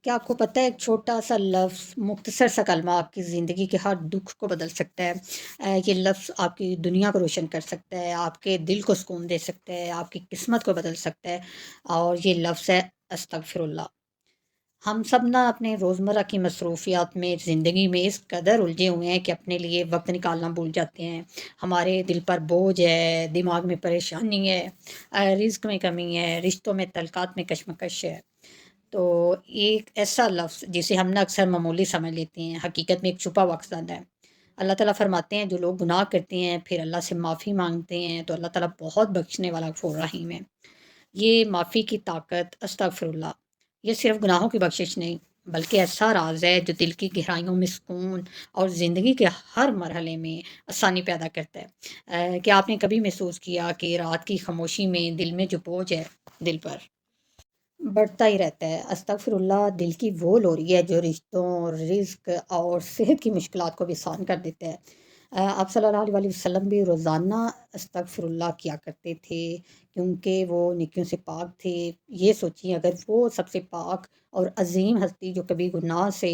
کیا آپ کو پتہ ہے ایک چھوٹا سا لفظ مختصر سا کلمہ آپ کی زندگی کے ہر دکھ کو بدل سکتا ہے۔ یہ لفظ آپ کی دنیا کو روشن کر سکتا ہے، آپ کے دل کو سکون دے سکتا ہے، آپ کی قسمت کو بدل سکتا ہے، اور یہ لفظ ہے استغفر اللہ۔ ہم سب نا اپنے روزمرہ کی مصروفیات میں زندگی میں اس قدر الجھے ہوئے ہیں کہ اپنے لیے وقت نکالنا بھول جاتے ہیں۔ ہمارے دل پر بوجھ ہے، دماغ میں پریشانی ہے، رزق میں کمی ہے، رشتوں میں تعلقات میں کشمکش ہے۔ تو ایک ایسا لفظ جسے ہم نا اکثر معمولی سمجھ لیتے ہیں، حقیقت میں ایک چھپا مقصد ہے۔ اللہ تعالیٰ فرماتے ہیں جو لوگ گناہ کرتے ہیں پھر اللہ سے معافی مانگتے ہیں تو اللہ تعالیٰ بہت بخشنے والا غفور رحیم ہے۔ یہ معافی کی طاقت استغفر اللہ، یہ صرف گناہوں کی بخشش نہیں بلکہ ایسا راز ہے جو دل کی گہرائیوں میں سکون اور زندگی کے ہر مرحلے میں آسانی پیدا کرتا ہے۔ کیا آپ نے کبھی محسوس کیا کہ رات کی خاموشی میں دل میں جو بوجھ ہے دل پر بڑھتا ہی رہتا ہے؟ استغفر اللہ دل کی وہ لوری ہے جو رشتوں، رزق اور صحت کی مشکلات کو بھی آسان کر دیتا ہے۔ آپ صلی اللہ علیہ وسلم بھی روزانہ استغفر اللہ کیا کرتے تھے کیونکہ وہ نیکیوں سے پاک تھے۔ یہ سوچیں اگر وہ سب سے پاک اور عظیم ہستی جو کبھی گناہ سے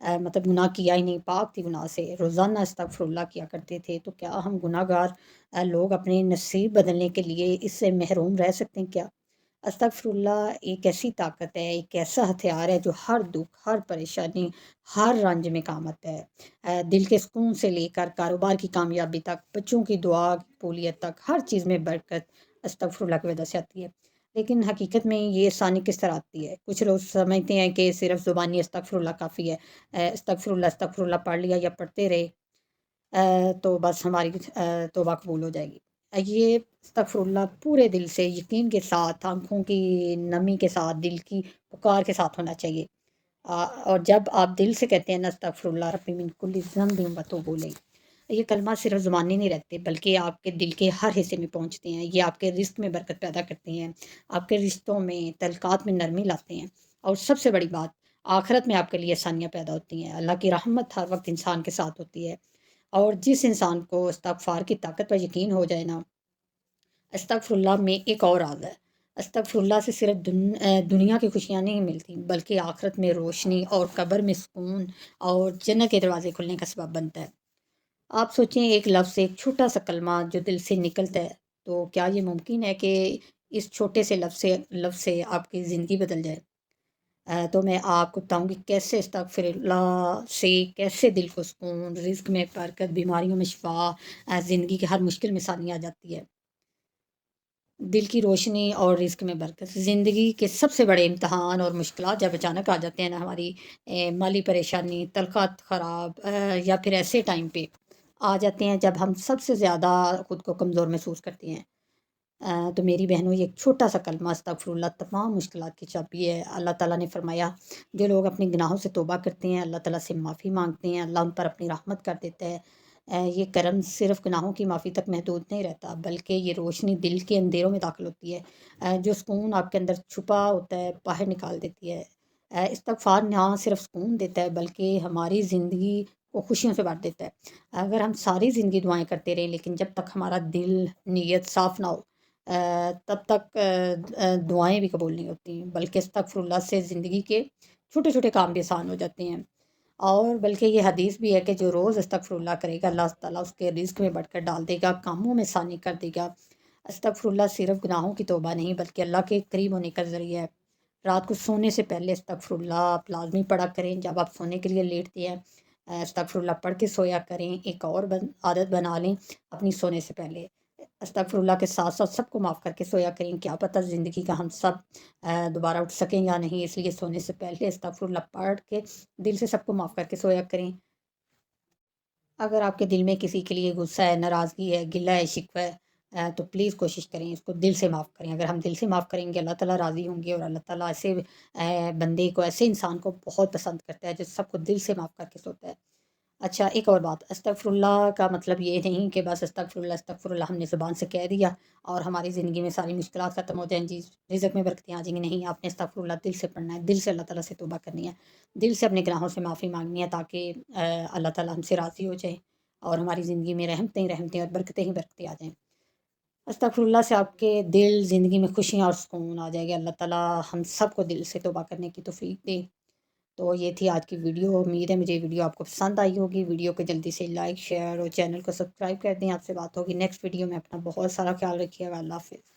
مطلب گناہ کیا ہی نہیں، پاک تھی گناہ سے، روزانہ استغفر اللہ کیا کرتے تھے، تو کیا ہم گناہ گار لوگ اپنے نصیب بدلنے کے لیے اس سے محروم رہ سکتے ہیں کیا؟ استغفر اللہ ایک ایسی طاقت ہے، ایک ایسا ہتھیار ہے جو ہر دکھ، ہر پریشانی، ہر رنج میں کام آتا ہے۔ دل کے سکون سے لے کر کاروبار کی کامیابی تک، بچوں کی دعا قبولیت تک، ہر چیز میں برکت استغفر اللہ کی وجہ سے آتی ہے۔ لیکن حقیقت میں یہ آسانی کس طرح آتی ہے؟ کچھ لوگ سمجھتے ہیں کہ صرف زبانی استغفر اللہ کافی ہے۔ استغفر اللہ پڑھ لیا یا پڑھتے رہے تو بس ہماری توبہ قبول ہو جائے گی۔ یہ استغفر اللہ پورے دل سے، یقین کے ساتھ، آنکھوں کی نمی کے ساتھ، دل کی پکار کے ساتھ ہونا چاہیے۔ اور جب آپ دل سے کہتے ہیں نا استغفر اللہ ربی من کل ذنب وتوب الیہ، یہ کلمہ صرف زبانی نہیں رہتے بلکہ آپ کے دل کے ہر حصے میں پہنچتے ہیں۔ یہ آپ کے رزق میں برکت پیدا کرتے ہیں، آپ کے رشتوں میں، تعلقات میں نرمی لاتے ہیں، اور سب سے بڑی بات، آخرت میں آپ کے لیے آسانیاں پیدا ہوتی ہیں۔ اللہ کی رحمت ہر وقت انسان کے ساتھ ہوتی ہے، اور جس انسان کو استغفار کی طاقت پر یقین ہو جائے نا، استغفر اللہ میں ایک اور راز ہے۔ استغفر اللہ سے صرف دنیا کی خوشیاں نہیں ملتی بلکہ آخرت میں روشنی اور قبر میں سکون اور جنت کے دروازے کھلنے کا سبب بنتا ہے۔ آپ سوچیں ایک لفظ، ایک چھوٹا سا کلمہ جو دل سے نکلتا ہے، تو کیا یہ ممکن ہے کہ اس چھوٹے سے لفظ سے آپ کی زندگی بدل جائے؟ تو میں آپ کو بتاؤں گی کیسے استغفر اللہ سے کیسے دل کو سکون، رزق میں برکت، بیماریوں میں شفا، زندگی کے ہر مشکل میں آسانی آ جاتی ہے۔ دل کی روشنی اور رزق میں برکت، زندگی کے سب سے بڑے امتحان اور مشکلات جب اچانک آ جاتے ہیں نا، ہماری مالی پریشانی، تعلقات خراب، یا پھر ایسے ٹائم پہ آ جاتے ہیں جب ہم سب سے زیادہ خود کو کمزور محسوس کرتے ہیں، تو میری بہنوں یہ ایک چھوٹا سا کلمہ استغفر اللہ تمام مشکلات کی چابی ہے۔ اللہ تعالیٰ نے فرمایا جو لوگ اپنے گناہوں سے توبہ کرتے ہیں، اللہ تعالیٰ سے معافی مانگتے ہیں، اللہ ان پر اپنی رحمت کر دیتا ہے۔ یہ کرم صرف گناہوں کی معافی تک محدود نہیں رہتا بلکہ یہ روشنی دل کے اندھیروں میں داخل ہوتی ہے، جو سکون آپ کے اندر چھپا ہوتا ہے باہر نکال دیتی ہے۔ استغفار نہ صرف سکون دیتا ہے بلکہ ہماری زندگی کو خوشیوں سے بھر دیتا ہے۔ اگر ہم ساری زندگی دعائیں کرتے رہیں لیکن جب تک ہمارا دل، نیت صاف نہ ہو، تب تک دعائیں بھی قبول نہیں ہوتی، بلکہ استغفر اللہ سے زندگی کے چھوٹے چھوٹے کام بھی آسان ہو جاتے ہیں۔ اور بلکہ یہ حدیث بھی ہے کہ جو روز استغفر اللہ کرے گا اللہ تعالیٰ اس کے رزق میں بڑھ کر ڈال دے گا، کاموں میں آسانی کر دے گا۔ استغفر اللہ صرف گناہوں کی توبہ نہیں بلکہ اللہ کے قریب ہونے کا ذریعہ ہے۔ رات کو سونے سے پہلے استغفر اللہ آپ لازمی پڑھا کریں، جب آپ سونے کے لیے لیٹتے ہیں استغفر اللہ پڑھ کے سویا کریں۔ ایک اور عادت بنا لیں اپنی سونے سے پہلے، استغفر اللہ کے ساتھ ساتھ سب کو معاف کر کے سویا کریں، کیا پتہ زندگی کا ہم سب دوبارہ اٹھ سکیں یا نہیں، اس لیے سونے سے پہلے استغفر اللہ پڑھ کے دل سے سب کو معاف کر کے سویا کریں۔ اگر آپ کے دل میں کسی کے لیے غصہ ہے، ناراضگی ہے، گلہ ہے، شکوہ ہے، تو پلیز کوشش کریں اس کو دل سے معاف کریں۔ اگر ہم دل سے معاف کریں گے اللہ تعالیٰ راضی ہوں گے، اور اللہ تعالیٰ ایسے بندے کو، ایسے انسان کو بہت پسند کرتا ہے جو سب کو دل سے معاف کر کے سوتا ہے۔ اچھا ایک اور بات، استغفر اللہ کا مطلب یہ نہیں کہ بس استغفر اللہ ہم نے زبان سے کہہ دیا اور ہماری زندگی میں ساری مشکلات ختم ہو جائیں، جی رزق میں برکتیں آ جائیں گی۔ نہیں، آپ نے استغفر اللہ دل سے پڑھنا ہے، دل سے اللہ تعالیٰ سے توبہ کرنی ہے، دل سے اپنے گناہوں سے معافی مانگنی ہے، تاکہ اللہ تعالیٰ ہم سے راضی ہو جائے اور ہماری زندگی میں رحمتیں ہی رحمتیں اور برکتیں ہی برکتیں آ جائیں۔ استغفر اللہ سے آپ کے دل، زندگی میں خوشیاں اور سکون آ جائے گا۔ اللہ تعالیٰ ہم سب کو دل سے توبہ کرنے کی توفیق دے۔ تو یہ تھی آج کی ویڈیو، امید ہے مجھے یہ ویڈیو آپ کو پسند آئی ہوگی، ویڈیو کو جلدی سے لائک شیئر اور چینل کو سبسکرائب کر دیں۔ آپ سے بات ہوگی نیکسٹ ویڈیو میں، اپنا بہت سارا خیال رکھیے گا، اللہ حافظ۔